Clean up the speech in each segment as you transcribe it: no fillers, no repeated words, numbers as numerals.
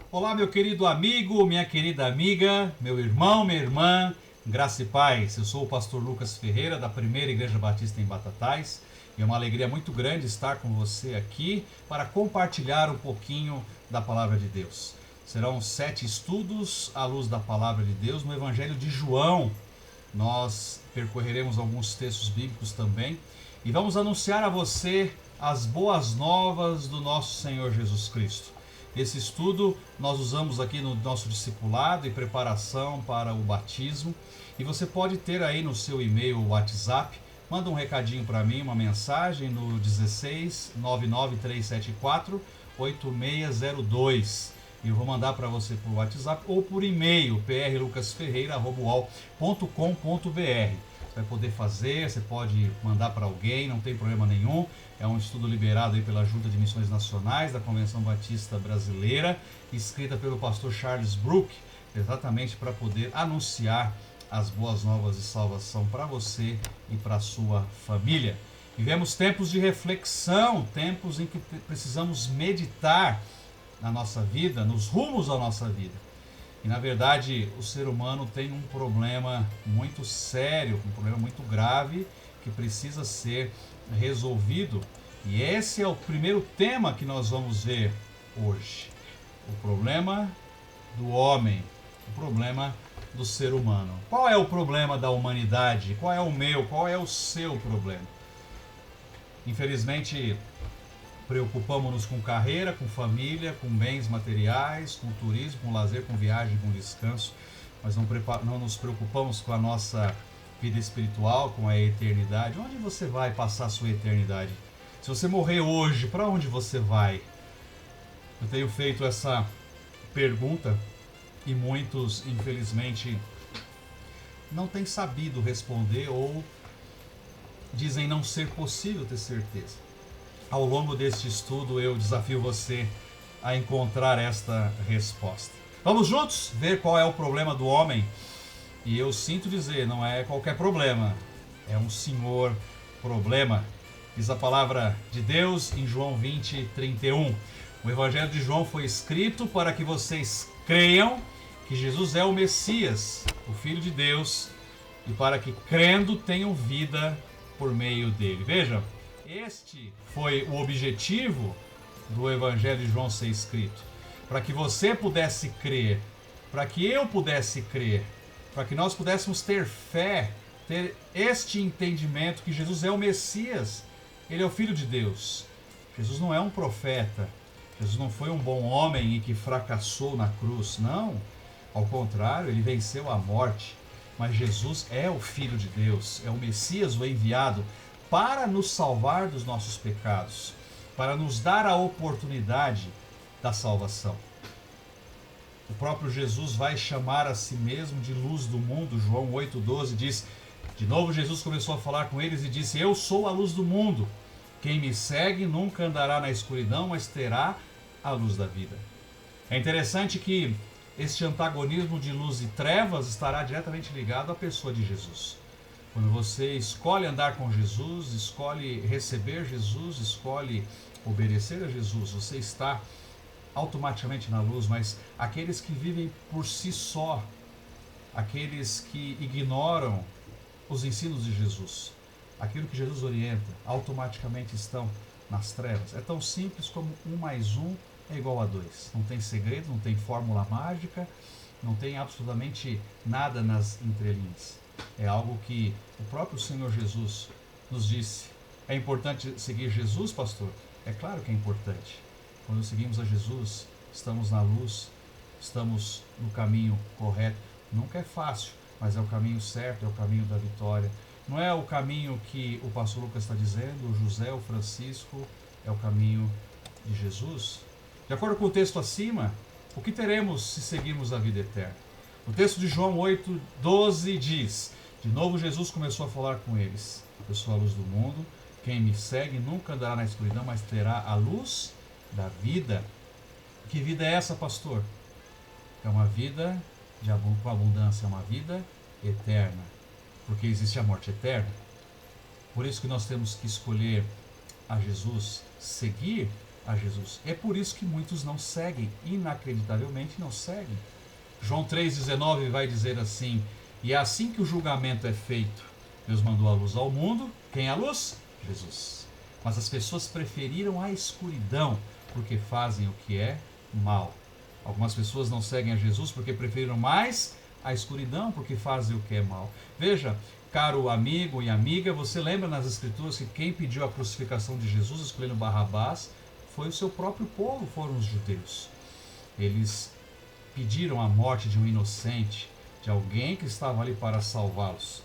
Olá, meu querido amigo, minha querida amiga, meu irmão, minha irmã, graça e paz. Eu sou o pastor Lucas Ferreira, da Primeira Igreja Batista em Batatais, e é uma alegria muito grande estar com você aqui para compartilhar um pouquinho da Palavra de Deus. Serão 7 estudos à luz da Palavra de Deus no Evangelho de João. Nós percorreremos alguns textos bíblicos também e vamos anunciar a você as boas novas do nosso Senhor Jesus Cristo. Esse estudo nós usamos aqui no nosso discipulado e preparação para o batismo, e você pode ter aí no seu e-mail o WhatsApp, manda um recadinho para mim, uma mensagem no 16 99374 8602. E eu vou mandar para você por WhatsApp ou por e-mail prlucasferreira@uol.com.br. Vai poder fazer, você pode mandar para alguém, não tem problema nenhum. É um estudo liberado aí pela Junta de Missões Nacionais da Convenção Batista Brasileira, escrita pelo pastor Charles Brook, exatamente para poder anunciar as boas novas de salvação para você e para a sua família. Vivemos tempos de reflexão, tempos em que precisamos meditar na nossa vida, nos rumos da nossa vida. E na verdade o ser humano tem um problema muito sério, um problema muito grave que precisa ser resolvido. E esse é o primeiro tema que nós vamos ver hoje. O problema do homem, o problema do ser humano. Qual é o problema da humanidade? Qual é o meu? Qual é o seu problema? Infelizmente, preocupamos-nos com carreira, com família, com bens materiais, com turismo, com lazer, com viagem, com descanso, mas não nos preocupamos com a nossa vida espiritual, com a eternidade. Onde você vai passar a sua eternidade? Se você morrer hoje, para onde você vai? Eu tenho feito essa pergunta e muitos, infelizmente, não têm sabido responder ou dizem não ser possível ter certeza. Ao longo deste estudo eu desafio você a encontrar esta resposta. Vamos juntos ver qual é o problema do homem? E eu sinto dizer, não é qualquer problema, é um senhor problema. Diz a palavra de Deus em João 20, 31. O Evangelho de João foi escrito para que vocês creiam que Jesus é o Messias, o Filho de Deus, e para que crendo tenham vida por meio dele. Vejam, este foi o objetivo do Evangelho de João ser escrito. Para que você pudesse crer, para que eu pudesse crer, para que nós pudéssemos ter fé, ter este entendimento que Jesus é o Messias, Ele é o Filho de Deus. Jesus não é um profeta, Jesus não foi um bom homem e que fracassou na cruz, não. Ao contrário, Ele venceu a morte. Mas Jesus é o Filho de Deus, é o Messias, o enviado, para nos salvar dos nossos pecados, para nos dar a oportunidade da salvação. O próprio Jesus vai chamar a si mesmo de luz do mundo. João 8,12 diz, de novo Jesus começou a falar com eles e disse, eu sou a luz do mundo, quem me segue nunca andará na escuridão, mas terá a luz da vida. É interessante que este antagonismo de luz e trevas estará diretamente ligado à pessoa de Jesus. Quando você escolhe andar com Jesus, escolhe receber Jesus, escolhe obedecer a Jesus, você está automaticamente na luz. Mas aqueles que vivem por si só, aqueles que ignoram os ensinos de Jesus, aquilo que Jesus orienta, automaticamente estão nas trevas. É tão simples como 1 mais 1 é igual a 2. Não tem segredo, não tem fórmula mágica, não tem absolutamente nada nas entrelinhas. É algo que o próprio Senhor Jesus nos disse. É importante seguir Jesus, pastor? É claro que é importante. Quando seguimos a Jesus, estamos na luz, estamos no caminho correto. Nunca é fácil, mas é o caminho certo, é o caminho da vitória. Não é o caminho que o pastor Lucas está dizendo, o José, o Francisco, é o caminho de Jesus. De acordo com o texto acima, o que teremos se seguirmos a vida eterna? O texto de João 8,12 diz, de novo Jesus começou a falar com eles, eu sou a luz do mundo, quem me segue nunca andará na escuridão, mas terá a luz da vida. Que vida é essa, pastor? É uma vida com abundância, é uma vida eterna, porque existe a morte eterna. Por isso que nós temos que escolher a Jesus, seguir a Jesus. É por isso que muitos não seguem, inacreditavelmente não seguem. João 3,19 vai dizer assim: e é assim que o julgamento é feito. Deus mandou a luz ao mundo. Quem é a luz? Jesus. Mas as pessoas preferiram a escuridão porque fazem o que é mal. Algumas pessoas não seguem a Jesus porque preferiram mais a escuridão porque fazem o que é mal. Veja, caro amigo e amiga, você lembra nas Escrituras que quem pediu a crucificação de Jesus, escolhendo Barrabás, foi o seu próprio povo, foram os judeus. Eles pediram a morte de um inocente, de alguém que estava ali para salvá-los.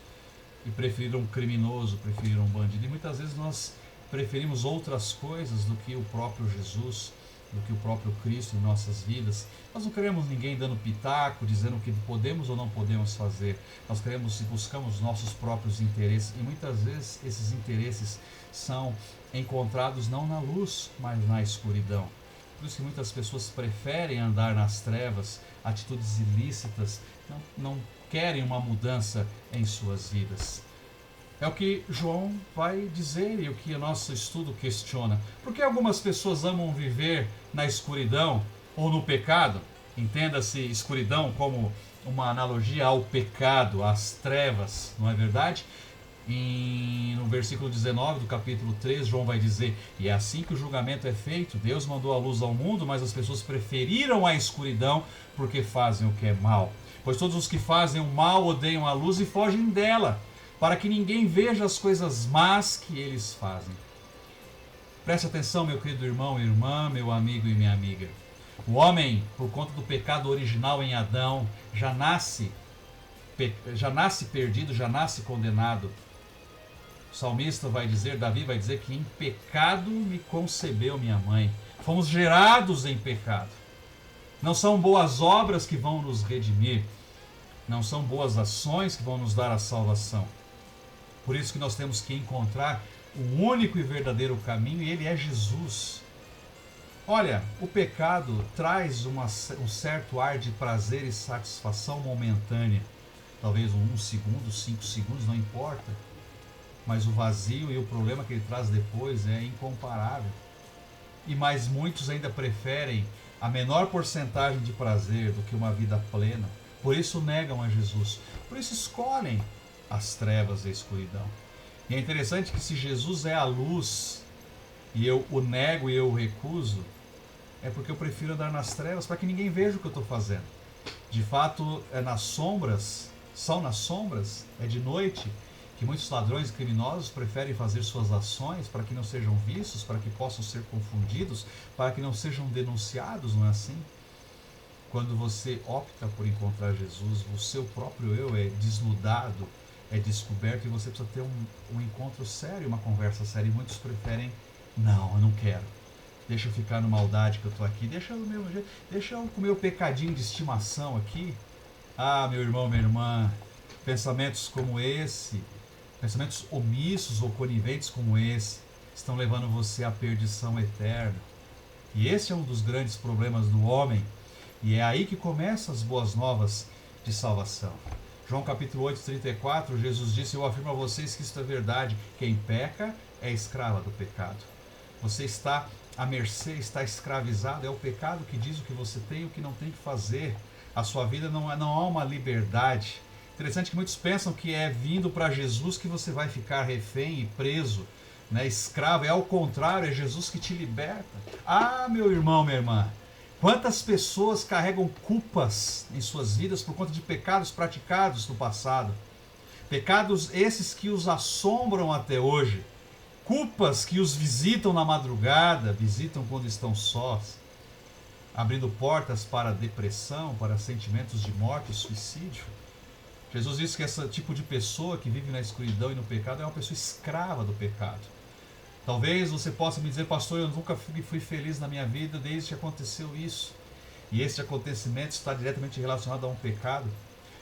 E preferiram um criminoso, preferiram um bandido. E muitas vezes nós preferimos outras coisas do que o próprio Jesus, do que o próprio Cristo em nossas vidas. Nós não queremos ninguém dando pitaco, dizendo o que podemos ou não podemos fazer. Nós queremos e buscamos nossos próprios interesses. E muitas vezes esses interesses são encontrados não na luz, mas na escuridão. Por isso que muitas pessoas preferem andar nas trevas, atitudes ilícitas, não querem uma mudança em suas vidas. É o que João vai dizer e o que o nosso estudo questiona. Por que algumas pessoas amam viver na escuridão ou no pecado? Entenda-se escuridão como uma analogia ao pecado, às trevas, não é verdade? No versículo 19 do capítulo 3, João vai dizer: e é assim que o julgamento é feito. Deus mandou a luz ao mundo, mas as pessoas preferiram a escuridão porque fazem o que é mal. Pois todos os que fazem o mal odeiam a luz e fogem dela, para que ninguém veja as coisas más que eles fazem. Preste atenção, meu querido irmão e irmã, meu amigo e minha amiga. O homem, por conta do pecado original em Adão, já nasce perdido, já nasce condenado. O salmista vai dizer, Davi vai dizer que em pecado me concebeu minha mãe. Fomos gerados em pecado. Não são boas obras que vão nos redimir. Não são boas ações que vão nos dar a salvação. Por isso que nós temos que encontrar o único e verdadeiro caminho, e ele é Jesus. Olha, o pecado traz um certo ar de prazer e satisfação momentânea. Talvez 1 segundo, 5 segundos, não importa. Mas o vazio e o problema que ele traz depois é incomparável. E mais muitos ainda preferem a menor porcentagem de prazer do que uma vida plena. Por isso negam a Jesus. Por isso escolhem as trevas e a escuridão. E é interessante que se Jesus é a luz e eu o nego e eu o recuso, é porque eu prefiro andar nas trevas para que ninguém veja o que eu estou fazendo. De fato, é nas sombras, são nas sombras, é de noite, que muitos ladrões e criminosos preferem fazer suas ações para que não sejam vistos, para que possam ser confundidos, para que não sejam denunciados, não é assim? Quando você opta por encontrar Jesus, o seu próprio eu é desnudado, é descoberto, e você precisa ter um encontro sério, uma conversa séria. E muitos preferem: não, eu não quero. Deixa eu ficar no maldade que eu estou aqui, deixa eu com o meu pecadinho de estimação aqui. Ah, meu irmão, minha irmã, pensamentos como esse, pensamentos omissos ou coniventes como esse, estão levando você à perdição eterna. E esse é um dos grandes problemas do homem, e é aí que começam as boas novas de salvação. João capítulo 8, 34, Jesus disse: eu afirmo a vocês que isto é verdade, quem peca é escrava do pecado. Você está à mercê, está escravizado, é o pecado que diz o que você tem e o que não tem que fazer. A sua vida não há uma liberdade. Interessante que muitos pensam que é vindo para Jesus que você vai ficar refém e preso, né, escravo. É ao contrário, é Jesus que te liberta. Ah, meu irmão, minha irmã, quantas pessoas carregam culpas em suas vidas por conta de pecados praticados no passado. Pecados esses que os assombram até hoje. Culpas que os visitam na madrugada, visitam quando estão sós, abrindo portas para depressão, para sentimentos de morte e suicídio. Jesus disse que esse tipo de pessoa que vive na escuridão e no pecado é uma pessoa escrava do pecado. Talvez você possa me dizer: pastor, eu nunca fui feliz na minha vida desde que aconteceu isso. E esse acontecimento está diretamente relacionado a um pecado.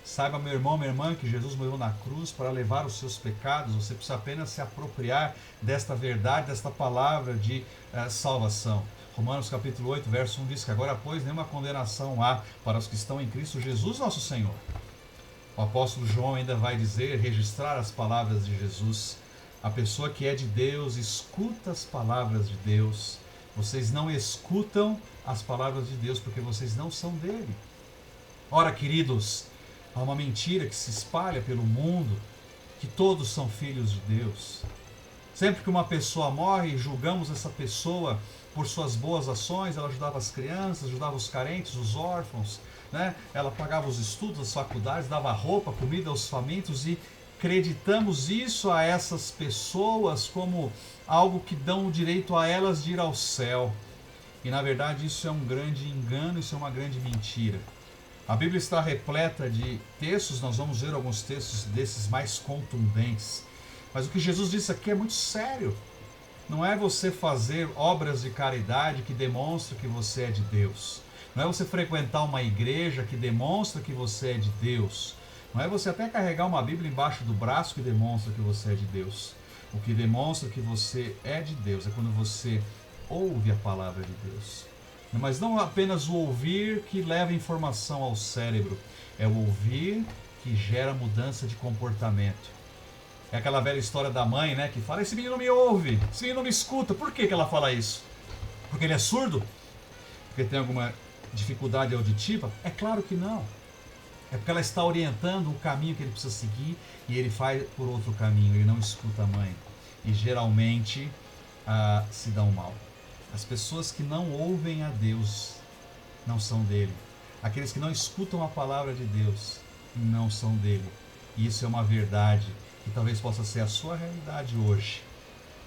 Saiba, meu irmão, minha irmã, que Jesus morreu na cruz para levar os seus pecados. Você precisa apenas se apropriar desta verdade, desta palavra de salvação. Romanos capítulo 8, verso 1 diz que agora, pois, nenhuma condenação há para os que estão em Cristo Jesus, nosso Senhor. O apóstolo João ainda vai dizer, registrar as palavras de Jesus: a pessoa que é de Deus escuta as palavras de Deus, Vocês não escutam as palavras de Deus porque vocês não são dele. Ora, queridos, há uma mentira que se espalha pelo mundo, que todos são filhos de Deus. Sempre que uma pessoa morre, julgamos essa pessoa por suas boas ações. Ela ajudava as crianças, ajudava os carentes, os órfãos, né? Ela pagava os estudos, as faculdades, dava roupa, comida aos famintos, e acreditamos isso a essas pessoas como algo que dão o direito a elas de ir ao céu. E na verdade isso é um grande engano, isso é uma grande mentira. A Bíblia está repleta de textos, nós vamos ver alguns textos desses mais contundentes. Mas o que Jesus disse aqui é muito sério. Não é você fazer obras de caridade que demonstram que você é de Deus. Não é você frequentar uma igreja que demonstra que você é de Deus. Não é você até carregar uma Bíblia embaixo do braço que demonstra que você é de Deus. O que demonstra que você é de Deus é quando você ouve a palavra de Deus. Mas não apenas o ouvir que leva informação ao cérebro. É o ouvir que gera mudança de comportamento. É aquela velha história da mãe, né, que fala: esse menino me ouve, esse menino me escuta. Por que ela fala isso? Porque ele é surdo? Porque tem alguma dificuldade auditiva? É claro que não. É porque ela está orientando o caminho que ele precisa seguir e ele faz por outro caminho, ele não escuta a mãe. E geralmente se dão mal. As pessoas que não ouvem a Deus não são dele. Aqueles que não escutam a palavra de Deus não são dele. E isso é uma verdade que talvez possa ser a sua realidade hoje.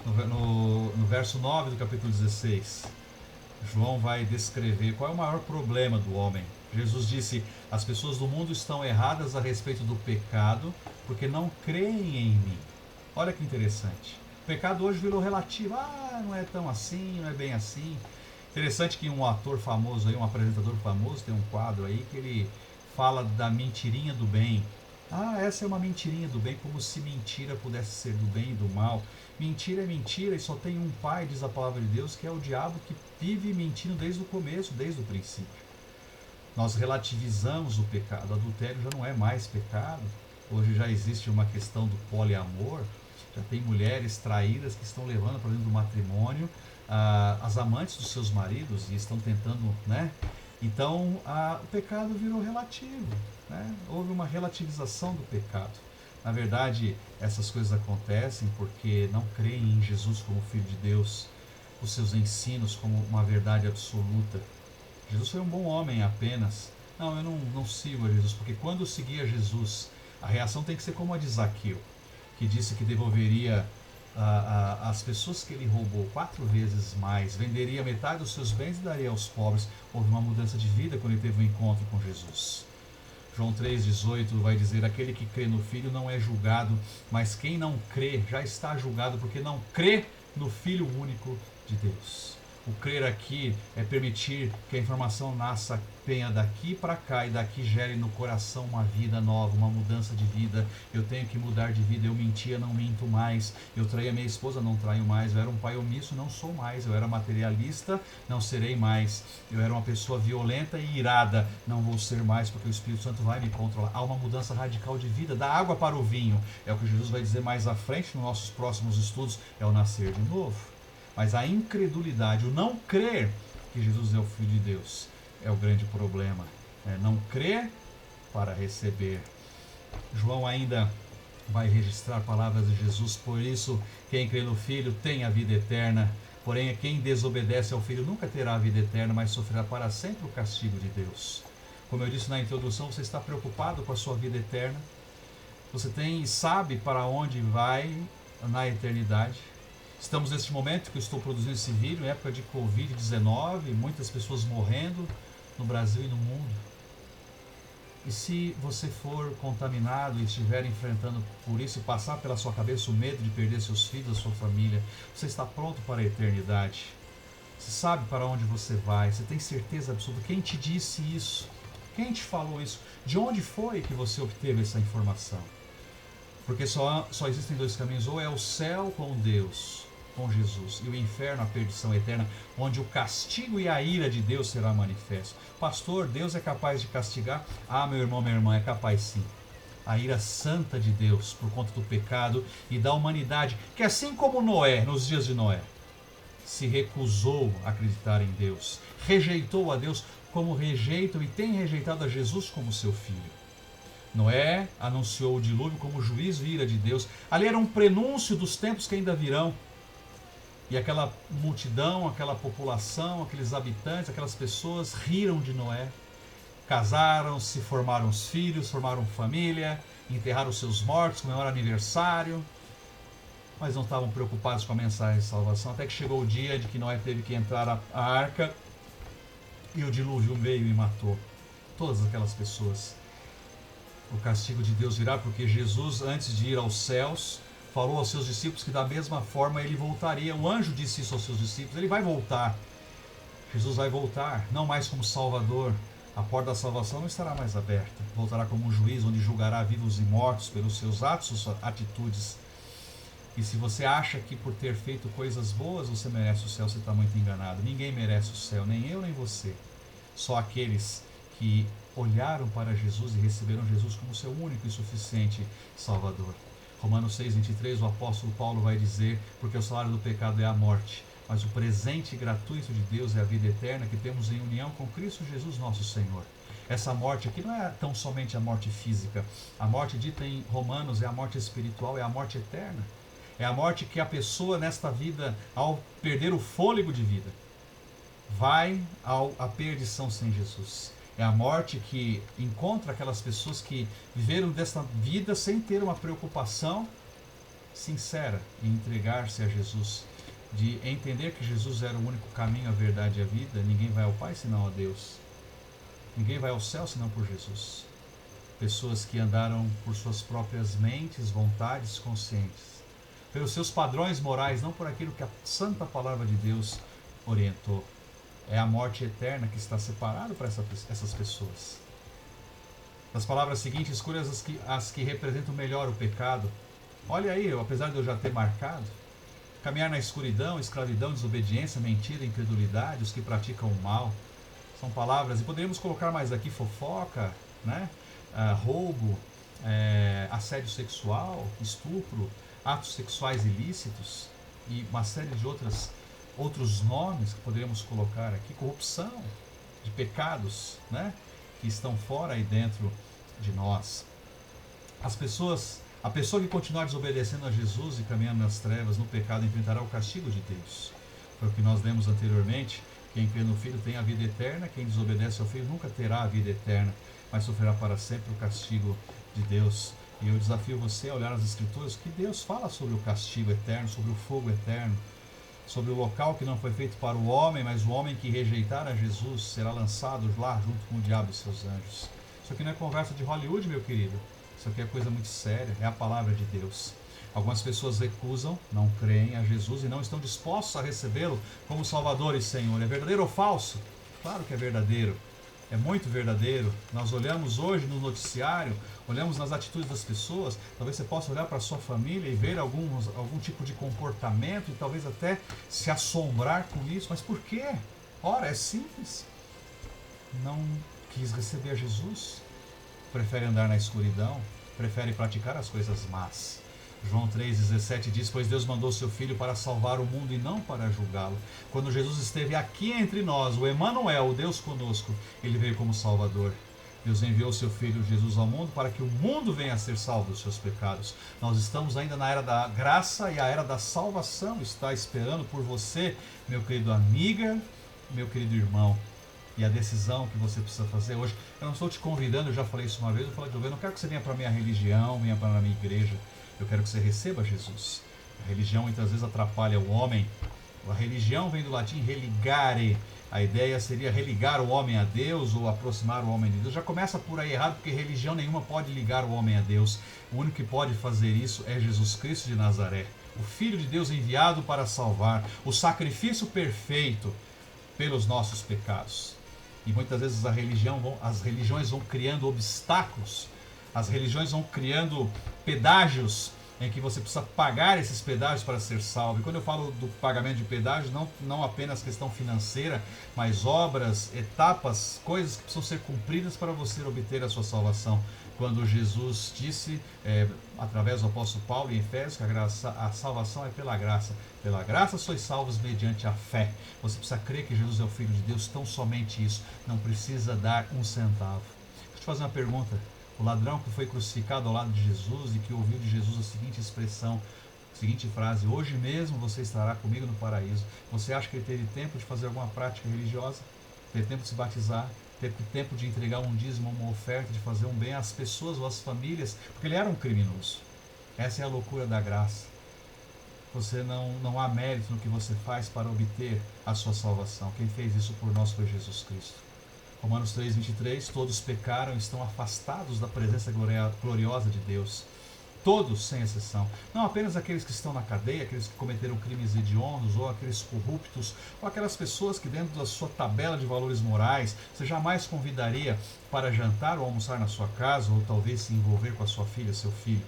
No verso 9 do capítulo 16, João vai descrever qual é o maior problema do homem. Jesus disse: as pessoas do mundo estão erradas a respeito do pecado porque não creem em mim. Olha que interessante. O pecado hoje virou relativo. Não é tão assim, não é bem assim. Interessante que um ator famoso, um apresentador famoso, tem um quadro aí que ele fala da mentirinha do bem. Essa é uma mentirinha do bem, como se mentira pudesse ser do bem e do mal. Mentira é mentira e só tem um pai, diz a palavra de Deus, que é o diabo, que vive mentindo desde o começo, desde o princípio. Nós relativizamos o pecado. O adultério já não é mais pecado. Hoje já existe uma questão do poliamor. Já tem mulheres traídas que estão levando para dentro do matrimônio as amantes dos seus maridos e estão tentando, né? Então, o pecado virou relativo, né? Houve uma relativização do pecado. Na verdade, essas coisas acontecem porque não creem em Jesus como Filho de Deus, os seus ensinos como uma verdade absoluta. Jesus foi um bom homem apenas. Eu não sigo a Jesus, porque quando eu seguia Jesus, a reação tem que ser como a de Zaqueu, que disse que devolveria as pessoas que ele roubou 4 vezes mais, venderia metade dos seus bens e daria aos pobres. Houve uma mudança de vida quando ele teve um encontro com Jesus. João 3,18 vai dizer: aquele que crê no Filho não é julgado, mas quem não crê já está julgado, porque não crê no Filho único de Deus. O crer aqui é permitir que a informação nasça, venha daqui para cá e daqui gere no coração uma vida nova, uma mudança de vida. Eu tenho que mudar de vida. Eu mentia, não minto mais. Eu traía minha esposa, não traio mais. Eu era um pai omisso, não sou mais. Eu era materialista, não serei mais. Eu era uma pessoa violenta e irada, não vou ser mais, porque o Espírito Santo vai me controlar. Há uma mudança radical de vida, da água para o vinho. É o que Jesus vai dizer mais à frente nos nossos próximos estudos, é o nascer de novo. Mas a incredulidade, o não crer que Jesus é o Filho de Deus, é o grande problema. Não crer para receber. João ainda vai registrar palavras de Jesus: por isso, quem crê no Filho tem a vida eterna. Porém, quem desobedece ao Filho nunca terá a vida eterna, mas sofrerá para sempre o castigo de Deus. Como eu disse na introdução, você está preocupado com a sua vida eterna? Você tem e sabe para onde vai na eternidade? Estamos neste momento que eu estou produzindo esse vídeo, em época de Covid-19, muitas pessoas morrendo no Brasil e no mundo. E se você for contaminado e estiver enfrentando por isso e passar pela sua cabeça o medo de perder seus filhos, a sua família, você está pronto para a eternidade? Você sabe para onde você vai? Você tem certeza absoluta? Quem te disse isso? Quem te falou isso? De onde foi que você obteve essa informação? Porque só existem 2 caminhos: ou é o céu com Deus, com Jesus, e o inferno, a perdição eterna, onde o castigo e a ira de Deus será manifesto. Pastor, Deus é capaz de castigar? Meu irmão, minha irmã, é capaz sim. A ira santa de Deus por conta do pecado e da humanidade, que assim como Noé, nos dias de Noé, se recusou a acreditar em Deus, rejeitou a Deus como rejeitam e tem rejeitado a Jesus como seu filho. Noé anunciou o dilúvio como juízo e ira de Deus. Ali era um prenúncio dos tempos que ainda virão. E aquela multidão, aquela população, aqueles habitantes, aquelas pessoas riram de Noé. Casaram-se, formaram os filhos, formaram família, enterraram seus mortos, comemoraram aniversário. Mas não estavam preocupados com a mensagem de salvação. Até que chegou o dia de que Noé teve que entrar a arca e o dilúvio veio e matou todas aquelas pessoas. O castigo de Deus virá porque Jesus, antes de ir aos céus, falou aos seus discípulos que da mesma forma ele voltaria. O anjo disse isso aos seus discípulos, ele vai voltar. Jesus vai voltar, não mais como Salvador. A porta da salvação não estará mais aberta. Voltará como um juiz, onde julgará vivos e mortos pelos seus atos, suas atitudes. E se você acha que por ter feito coisas boas você merece o céu, você está muito enganado. Ninguém merece o céu, nem eu nem você. Só aqueles que olharam para Jesus e receberam Jesus como seu único e suficiente Salvador. Romanos 6,23, o apóstolo Paulo vai dizer, porque o salário do pecado é a morte, mas o presente gratuito de Deus é a vida eterna que temos em união com Cristo Jesus nosso Senhor. Essa morte aqui não é tão somente a morte física. A morte dita em Romanos é a morte espiritual, é a morte eterna. É a morte que a pessoa nesta vida, ao perder o fôlego de vida, vai à perdição sem Jesus. É a morte que encontra aquelas pessoas que viveram desta vida sem ter uma preocupação sincera em entregar-se a Jesus, de entender que Jesus era o único caminho, a verdade e a vida. Ninguém vai ao Pai senão a Deus. Ninguém vai ao céu senão por Jesus. Pessoas que andaram por suas próprias mentes, vontades, conscientes, pelos seus padrões morais, não por aquilo que a santa palavra de Deus orientou. É a morte eterna que está separada para essas pessoas. Nas palavras seguintes, escolha as que representam melhor o pecado. Olha aí, apesar de eu já ter marcado, caminhar na escuridão, escravidão, desobediência, mentira, incredulidade, os que praticam o mal. São palavras, e poderíamos colocar mais aqui, fofoca, né? Roubo, assédio sexual, estupro, atos sexuais ilícitos e uma série de outros nomes que poderíamos colocar aqui, corrupção, de pecados, né, que estão fora e dentro de nós. A pessoa que continuar desobedecendo a Jesus e caminhando nas trevas, no pecado, enfrentará o castigo de Deus. Foi o que nós lemos anteriormente. Quem crê no Filho tem a vida eterna, quem desobedece ao Filho nunca terá a vida eterna, mas sofrerá para sempre o castigo de Deus. E eu desafio você a olhar as Escrituras, que Deus fala sobre o castigo eterno, sobre o fogo eterno, sobre o local que não foi feito para o homem, mas o homem que rejeitar a Jesus será lançado lá junto com o diabo e seus anjos. Isso aqui não é conversa de Hollywood, meu querido. Isso aqui é coisa muito séria, é a palavra de Deus. Algumas pessoas recusam, não creem a Jesus e não estão dispostos a recebê-lo como Salvador e Senhor. É verdadeiro ou falso? Claro que é verdadeiro. É muito verdadeiro. Nós olhamos hoje no noticiário, olhamos nas atitudes das pessoas, talvez você possa olhar para a sua família e ver algum tipo de comportamento e talvez até se assombrar com isso. Mas por quê? Ora, é simples. Não quis receber a Jesus, prefere andar na escuridão, prefere praticar as coisas más. João 3,17 diz, pois Deus mandou seu Filho para salvar o mundo e não para julgá-lo. Quando Jesus esteve aqui entre nós, o Emanuel, o Deus conosco, ele veio como Salvador. Deus enviou seu Filho Jesus ao mundo para que o mundo venha a ser salvo dos seus pecados. Nós estamos ainda na era da graça e a era da salvação está esperando por você, meu querido amiga, meu querido irmão. E a decisão que você precisa fazer hoje, eu não estou te convidando, eu já falei isso uma vez, eu falei de novo, eu não quero que você venha para a minha religião, venha para a minha igreja. Eu quero que você receba Jesus. A religião muitas vezes atrapalha o homem. A religião vem do latim religare. A ideia seria religar o homem a Deus ou aproximar o homem de Deus. Já começa por aí errado, porque religião nenhuma pode ligar o homem a Deus. O único que pode fazer isso é Jesus Cristo de Nazaré, o Filho de Deus enviado para salvar, o sacrifício perfeito pelos nossos pecados. E muitas vezes as religiões vão criando obstáculos. As religiões vão criando pedágios em que você precisa pagar esses pedágios para ser salvo. E quando eu falo do pagamento de pedágios, não apenas questão financeira, mas obras, etapas, coisas que precisam ser cumpridas para você obter a sua salvação. quando Jesus disse, através do apóstolo Paulo em Efésios, que a salvação é pela graça. Pela graça sois salvos mediante a fé. Você precisa crer que Jesus é o Filho de Deus, tão somente isso. Não precisa dar um centavo. Deixa eu te fazer uma pergunta. O ladrão que foi crucificado ao lado de Jesus e que ouviu de Jesus a seguinte expressão, a seguinte frase: hoje mesmo você estará comigo no paraíso. Você acha que ele teve tempo de fazer alguma prática religiosa? Teve tempo de se batizar? Teve tempo de entregar um dízimo, uma oferta, de fazer um bem às pessoas ou às famílias? Porque ele era um criminoso. Essa é a loucura da graça. Você não há mérito no que você faz para obter a sua salvação. Quem fez isso por nós foi Jesus Cristo. Romanos 3:23, todos pecaram e estão afastados da presença gloriosa de Deus. Todos, sem exceção. Não apenas aqueles que estão na cadeia, aqueles que cometeram crimes hediondos, ou aqueles corruptos, ou aquelas pessoas que dentro da sua tabela de valores morais, você jamais convidaria para jantar ou almoçar na sua casa, ou talvez se envolver com a sua filha, seu filho.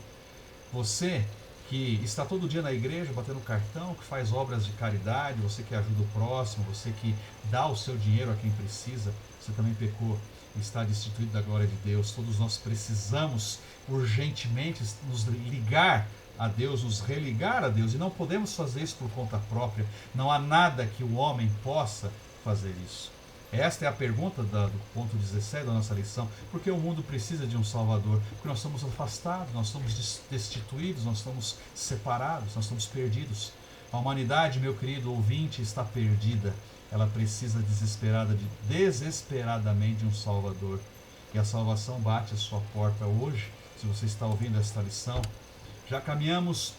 Você que está todo dia na igreja batendo cartão, que faz obras de caridade, você que ajuda o próximo, você que dá o seu dinheiro a quem precisa, você também pecou e está destituído da glória de Deus. Todos nós precisamos urgentemente nos ligar a Deus, nos religar a Deus, e não podemos fazer isso por conta própria. Não há nada que o homem possa fazer isso. Esta é a pergunta do ponto 17 da nossa lição. Por que o mundo precisa de um Salvador? Porque nós estamos afastados, nós estamos destituídos, nós estamos separados, nós estamos perdidos. A humanidade, meu querido ouvinte, está perdida. Ela precisa desesperadamente de um Salvador. E a salvação bate à sua porta hoje. Se você está ouvindo esta lição, já caminhamos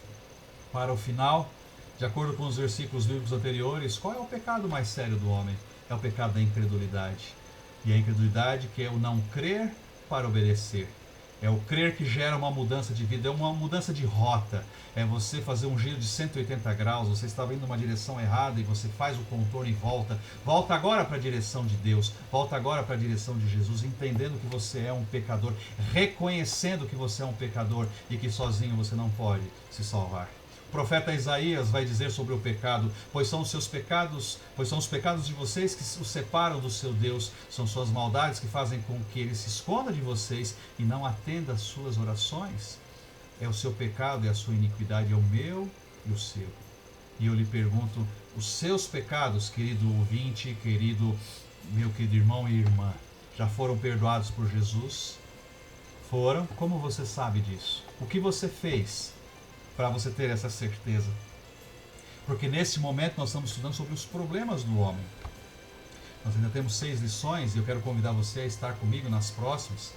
para o final. De acordo com os versículos bíblicos anteriores, qual é o pecado mais sério do homem? É o pecado da incredulidade. E a incredulidade que é o não crer para obedecer. É o crer que gera uma mudança de vida, é uma mudança de rota. É você fazer um giro de 180 graus, você estava indo numa direção errada e você faz o contorno e volta. Volta agora para a direção de Deus, volta agora para a direção de Jesus, entendendo que você é um pecador, reconhecendo que você é um pecador e que sozinho você não pode se salvar. O profeta Isaías vai dizer sobre o pecado: pois são os pecados de vocês que os separam do seu Deus, são suas maldades que fazem com que ele se esconda de vocês e não atenda às suas orações. É o seu pecado e a sua iniquidade, é o meu e o seu. E eu lhe pergunto, os seus pecados, querido ouvinte, meu querido irmão e irmã, já foram perdoados por Jesus? Foram? Como você sabe disso? O que você fez para você ter essa certeza? Porque nesse momento nós estamos estudando sobre os problemas do homem. Nós ainda temos 6 lições e eu quero convidar você a estar comigo nas próximas.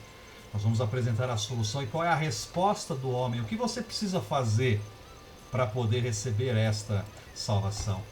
Nós vamos apresentar a solução e qual é a resposta do homem. O que você precisa fazer para poder receber esta salvação?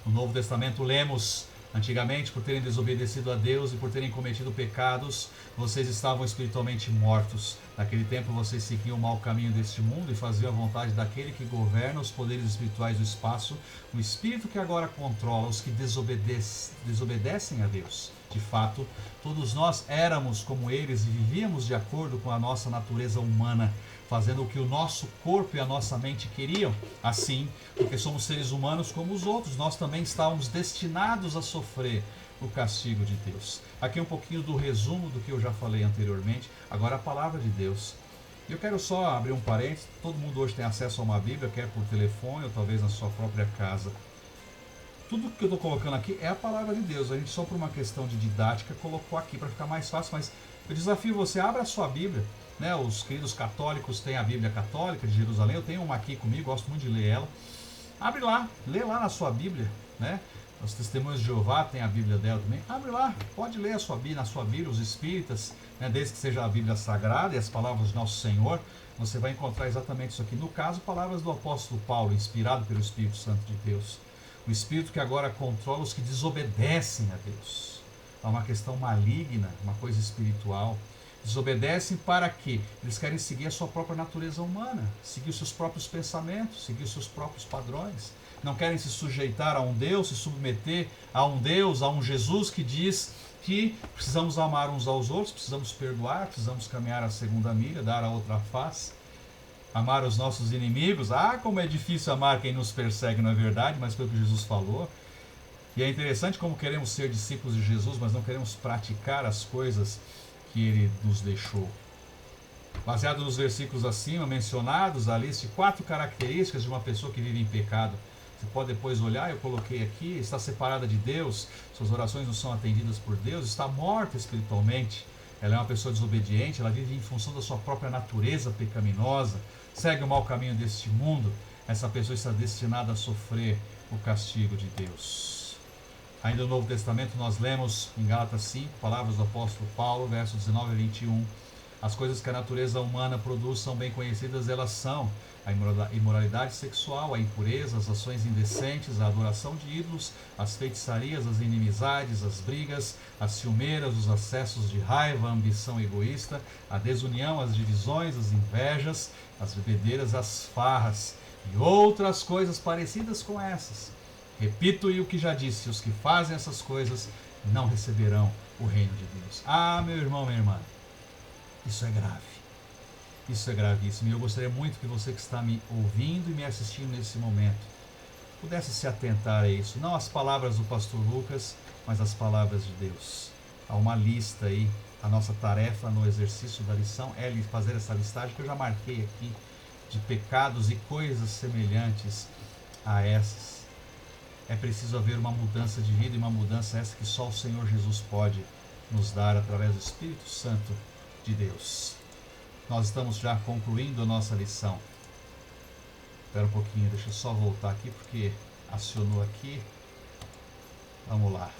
No Novo Testamento lemos: antigamente, por terem desobedecido a Deus e por terem cometido pecados, vocês estavam espiritualmente mortos. Naquele tempo vocês seguiam o mau caminho deste mundo e faziam a vontade daquele que governa os poderes espirituais do espaço, o Espírito que agora controla os que desobedecem a Deus. De fato, todos nós éramos como eles e vivíamos de acordo com a nossa natureza humana, fazendo o que o nosso corpo e a nossa mente queriam. Assim, porque somos seres humanos como os outros, nós também estávamos destinados a sofrer o castigo de Deus. Aqui um pouquinho do resumo do que eu já falei anteriormente. Agora a palavra de Deus. Eu quero só abrir um parênteses. Todo mundo hoje tem acesso a uma Bíblia, quer por telefone ou talvez na sua própria casa. Tudo que eu estou colocando aqui é a palavra de Deus. A gente só por uma questão de didática colocou aqui para ficar mais fácil, mas eu desafio você, abra a sua Bíblia. Né? Os queridos católicos têm a Bíblia Católica de Jerusalém, eu tenho uma aqui comigo, gosto muito de ler ela. Abre lá, lê lá na sua Bíblia, né? Os Testemunhos de Jeová têm a Bíblia dela também. Abre lá, pode ler na sua Bíblia, os Espíritas, né? Desde que seja a Bíblia Sagrada e as palavras de Nosso Senhor, você vai encontrar exatamente isso aqui. No caso, palavras do apóstolo Paulo, inspirado pelo Espírito Santo de Deus. O Espírito que agora controla os que desobedecem a Deus. É uma questão maligna, uma coisa espiritual. Desobedecem para quê? Eles querem seguir a sua própria natureza humana, seguir os seus próprios pensamentos, seguir os seus próprios padrões. Não querem se sujeitar a um Deus, se submeter a um Deus, a um Jesus que diz que precisamos amar uns aos outros, precisamos perdoar, precisamos caminhar a segunda milha, dar a outra face, amar os nossos inimigos. Ah, como é difícil amar quem nos persegue, não é verdade? Mas foi o que Jesus falou. E é interessante como queremos ser discípulos de Jesus, mas não queremos praticar as coisas que ele nos deixou. Baseado nos versículos acima mencionados, a lista de 4 características de uma pessoa que vive em pecado. Você pode depois olhar, eu coloquei aqui: está separada de Deus, suas orações não são atendidas por Deus, está morta espiritualmente, ela é uma pessoa desobediente, ela vive em função da sua própria natureza pecaminosa, segue o mau caminho deste mundo. Essa pessoa está destinada a sofrer o castigo de Deus. Ainda no Novo Testamento nós lemos em Gálatas 5, palavras do apóstolo Paulo, versos 19 a 21. As coisas que a natureza humana produz são bem conhecidas, elas são a imoralidade sexual, a impureza, as ações indecentes, a adoração de ídolos, as feitiçarias, as inimizades, as brigas, as ciumeiras, os acessos de raiva, a ambição egoísta, a desunião, as divisões, as invejas, as bebedeiras, as farras e outras coisas parecidas com essas. Repito-e o que já disse: os que fazem essas coisas não receberão o reino de Deus. Ah, meu irmão, minha irmã, isso é grave. Isso é gravíssimo. E eu gostaria muito que você que está me ouvindo e me assistindo nesse momento pudesse se atentar a isso. Não as palavras do pastor Lucas, mas as palavras de Deus. Há uma lista aí. A nossa tarefa no exercício da lição é fazer essa listagem que eu já marquei aqui, de pecados e coisas semelhantes a essas. É preciso haver uma mudança de vida, e uma mudança essa que só o Senhor Jesus pode nos dar através do Espírito Santo de Deus. Nós estamos já concluindo a nossa lição. Espera um pouquinho, deixa eu só voltar aqui porque acionou aqui. Vamos lá.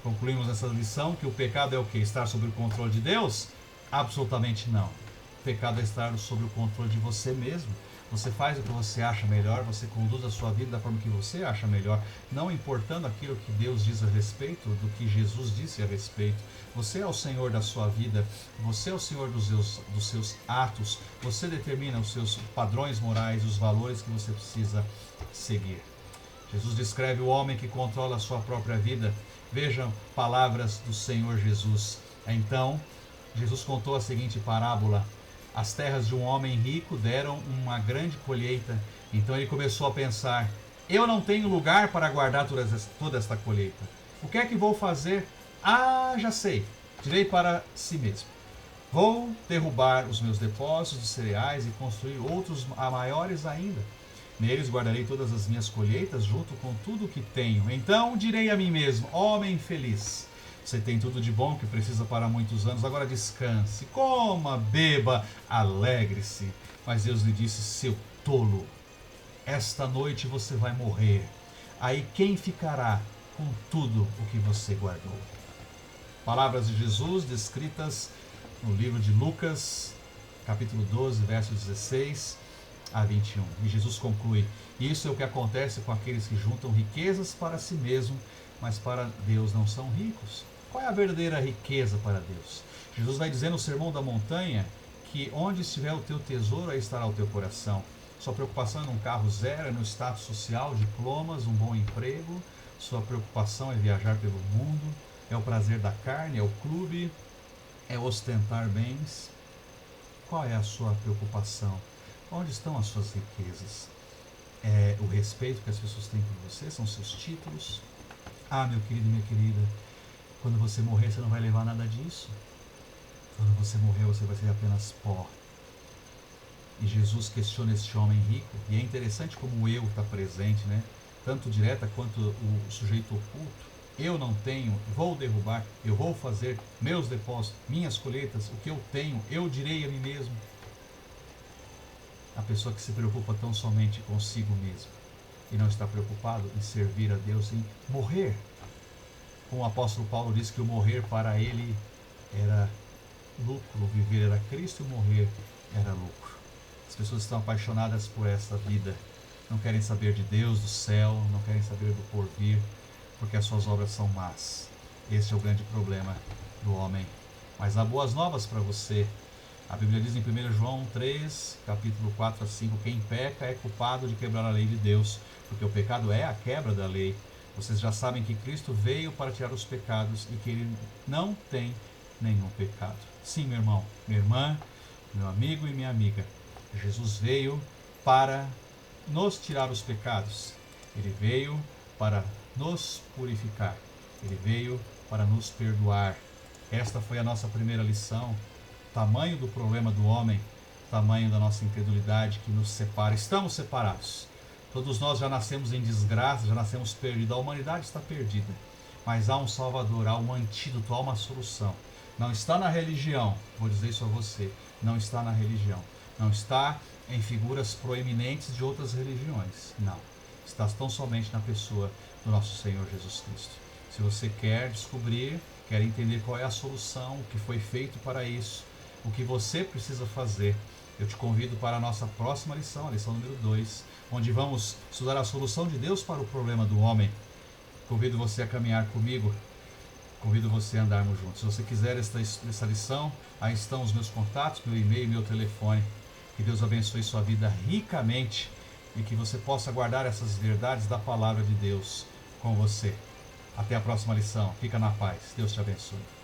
Concluímos essa lição que o pecado é o quê? Estar sob o controle de Deus? Absolutamente não. O pecado é estar sob o controle de você mesmo. Você faz o que você acha melhor, você conduz a sua vida da forma que você acha melhor, não importando aquilo que Deus diz a respeito, do que Jesus disse a respeito. Você é o Senhor da sua vida, você é o Senhor dos seus atos, você determina os seus padrões morais, os valores que você precisa seguir. Jesus descreve o homem que controla a sua própria vida. Vejam palavras do Senhor Jesus. Então, Jesus contou a seguinte parábola: as terras de um homem rico deram uma grande colheita. Então ele começou a pensar: eu não tenho lugar para guardar toda esta colheita. O que é que vou fazer? Ah, já sei. Direi para si mesmo: vou derrubar os meus depósitos de cereais e construir outros maiores ainda. Neles guardarei todas as minhas colheitas, junto com tudo o que tenho. Então direi a mim mesmo: homem feliz, você tem tudo de bom que precisa para muitos anos, agora descanse, coma, beba, alegre-se. Mas Deus lhe disse: seu tolo, esta noite você vai morrer. Aí quem ficará com tudo o que você guardou? Palavras de Jesus descritas no livro de Lucas, capítulo 12, versos 16 a 21. E Jesus conclui: isso é o que acontece com aqueles que juntam riquezas para si mesmo, mas para Deus não são ricos. Qual é a verdadeira riqueza para Deus? Jesus vai dizer no Sermão da Montanha que onde estiver o teu tesouro, aí estará o teu coração. Sua preocupação é num carro zero, é no status social, diplomas, um bom emprego. Sua preocupação é viajar pelo mundo, é o prazer da carne, é o clube, é ostentar bens. Qual é a sua preocupação? Onde estão as suas riquezas? É o respeito que as pessoas têm por você? São seus títulos? Ah, meu querido e minha querida, quando você morrer, você não vai levar nada disso. Quando você morrer, você vai ser apenas pó. E Jesus questiona este homem rico, e é interessante como o eu está presente, né? Tanto direta quanto o sujeito oculto. Eu não tenho, vou derrubar, eu vou fazer meus depósitos, minhas colheitas, o que eu tenho, eu direi a mim mesmo. A pessoa que se preocupa tão somente consigo mesmo e não está preocupado em servir a Deus, em morrer. Como o apóstolo Paulo diz que o morrer para ele era lucro, o viver era Cristo e o morrer era lucro. As pessoas estão apaixonadas por essa vida, não querem saber de Deus, do céu, não querem saber do porvir, porque as suas obras são más. Esse é o grande problema do homem. Mas há boas novas para você. A Bíblia diz em 1 João 3, capítulo 4 a 5, quem peca é culpado de quebrar a lei de Deus, porque o pecado é a quebra da lei. Vocês já sabem que Cristo veio para tirar os pecados e que Ele não tem nenhum pecado. Sim, meu irmão, minha irmã, meu amigo e minha amiga, Jesus veio para nos tirar os pecados. Ele veio para nos purificar. Ele veio para nos perdoar. Esta foi a nossa primeira lição. Tamanho do problema do homem, tamanho da nossa incredulidade que nos separa. Estamos separados. Todos nós já nascemos em desgraça, já nascemos perdidos. A humanidade está perdida. Mas há um Salvador, há um antídoto, há uma solução. Não está na religião, vou dizer isso a você, não está na religião. Não está em figuras proeminentes de outras religiões, não. Está tão somente na pessoa do nosso Senhor Jesus Cristo. Se você quer descobrir, quer entender qual é a solução, o que foi feito para isso, o que você precisa fazer, eu te convido para a nossa próxima lição, a lição número 2, onde vamos estudar a solução de Deus para o problema do homem. Convido você a caminhar comigo, convido você a andarmos juntos. Se você quiser essa lição, aí estão os meus contatos, meu e-mail, meu telefone. Que Deus abençoe sua vida ricamente e que você possa guardar essas verdades da palavra de Deus com você. Até a próxima lição. Fica na paz. Deus te abençoe.